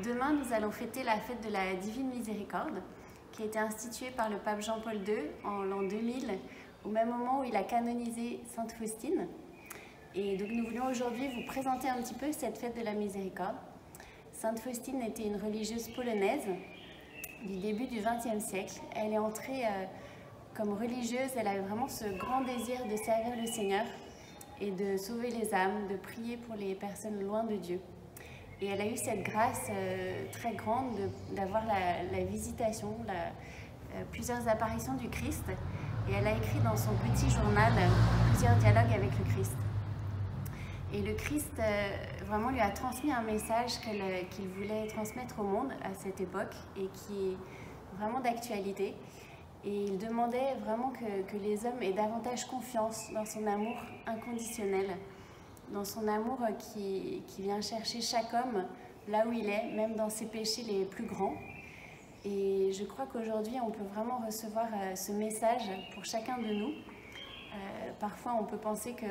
Demain, nous allons fêter la fête de la Divine Miséricorde, qui a été instituée par le pape Jean-Paul II en l'an 2000, au même moment où il a canonisé Sainte Faustine. Et donc nous voulons aujourd'hui vous présenter un petit peu cette fête de la Miséricorde. Sainte Faustine était une religieuse polonaise du début du XXe siècle. Elle est entrée comme religieuse, elle avait vraiment ce grand désir de servir le Seigneur et de sauver les âmes, de prier pour les personnes loin de Dieu. Et elle a eu cette grâce très grande d'avoir la visitation, plusieurs apparitions du Christ. Et elle a écrit dans son petit journal plusieurs dialogues avec le Christ. Et le Christ vraiment lui a transmis un message qu'il voulait transmettre au monde à cette époque et qui est vraiment d'actualité. Et il demandait vraiment que les hommes aient davantage confiance dans son amour inconditionnel, dans son amour qui vient chercher chaque homme là où il est, même dans ses péchés les plus grands. Et je crois qu'aujourd'hui, on peut vraiment recevoir ce message pour chacun de nous. Parfois, on peut penser que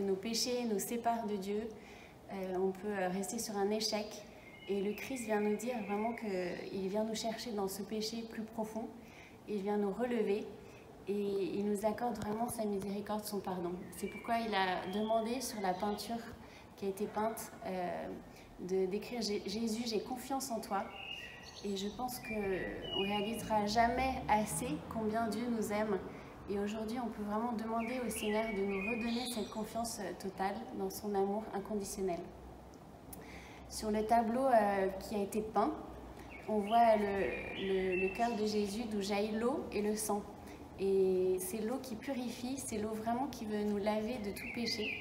nos péchés nous séparent de Dieu. On peut rester sur un échec. Et le Christ vient nous dire vraiment qu'il vient nous chercher dans ce péché plus profond. Il vient nous relever. Et il nous accorde vraiment sa miséricorde, son pardon. C'est pourquoi il a demandé sur la peinture qui a été peinte d'écrire « Jésus, j'ai confiance en toi ». Et je pense qu'on ne réalisera jamais assez combien Dieu nous aime. Et aujourd'hui, on peut vraiment demander au Seigneur de nous redonner cette confiance totale dans son amour inconditionnel. Sur le tableau qui a été peint, on voit le cœur de Jésus d'où jaillit l'eau et le sang. Et c'est l'eau qui purifie, c'est l'eau vraiment qui veut nous laver de tout péché.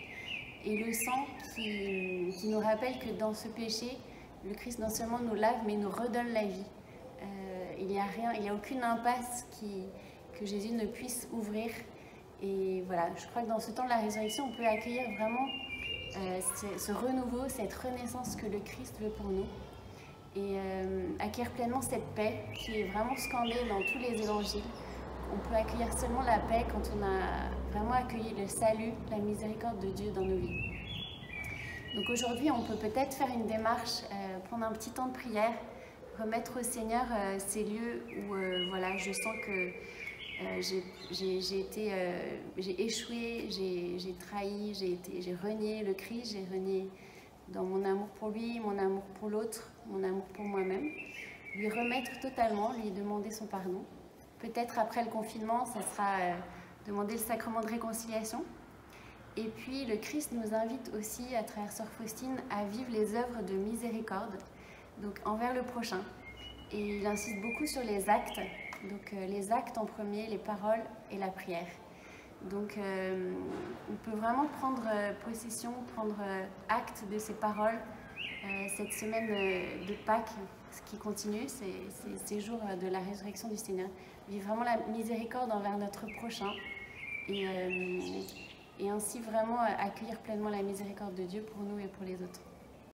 Et le sang qui nous rappelle que dans ce péché, le Christ non seulement nous lave, mais nous redonne la vie. Il n'y a aucune impasse que Jésus ne puisse ouvrir. Et voilà, je crois que dans ce temps de la résurrection, on peut accueillir vraiment ce renouveau, cette renaissance que le Christ veut pour nous. Et accueillir pleinement cette paix qui est vraiment scandée dans tous les évangiles. On peut accueillir seulement la paix quand on a vraiment accueilli le salut, la miséricorde de Dieu dans nos vies. Donc aujourd'hui, on peut peut-être faire une démarche, prendre un petit temps de prière, remettre au Seigneur ces lieux où voilà, je sens que j'ai échoué, j'ai trahi, j'ai renié le Christ, j'ai renié dans mon amour pour lui, mon amour pour l'autre, mon amour pour moi-même. Lui remettre totalement, lui demander son pardon. Peut-être après le confinement, ça sera demander le sacrement de réconciliation. Et puis le Christ nous invite aussi, à travers Sœur Faustine, à vivre les œuvres de miséricorde, donc envers le prochain. Et il insiste beaucoup sur les actes, donc les actes en premier, les paroles et la prière. Donc on peut vraiment prendre possession, prendre acte de ces paroles cette semaine de Pâques, ce qui continue, ces jours de la résurrection du Seigneur. Vivre vraiment la miséricorde envers notre prochain et ainsi vraiment accueillir pleinement la miséricorde de Dieu pour nous et pour les autres.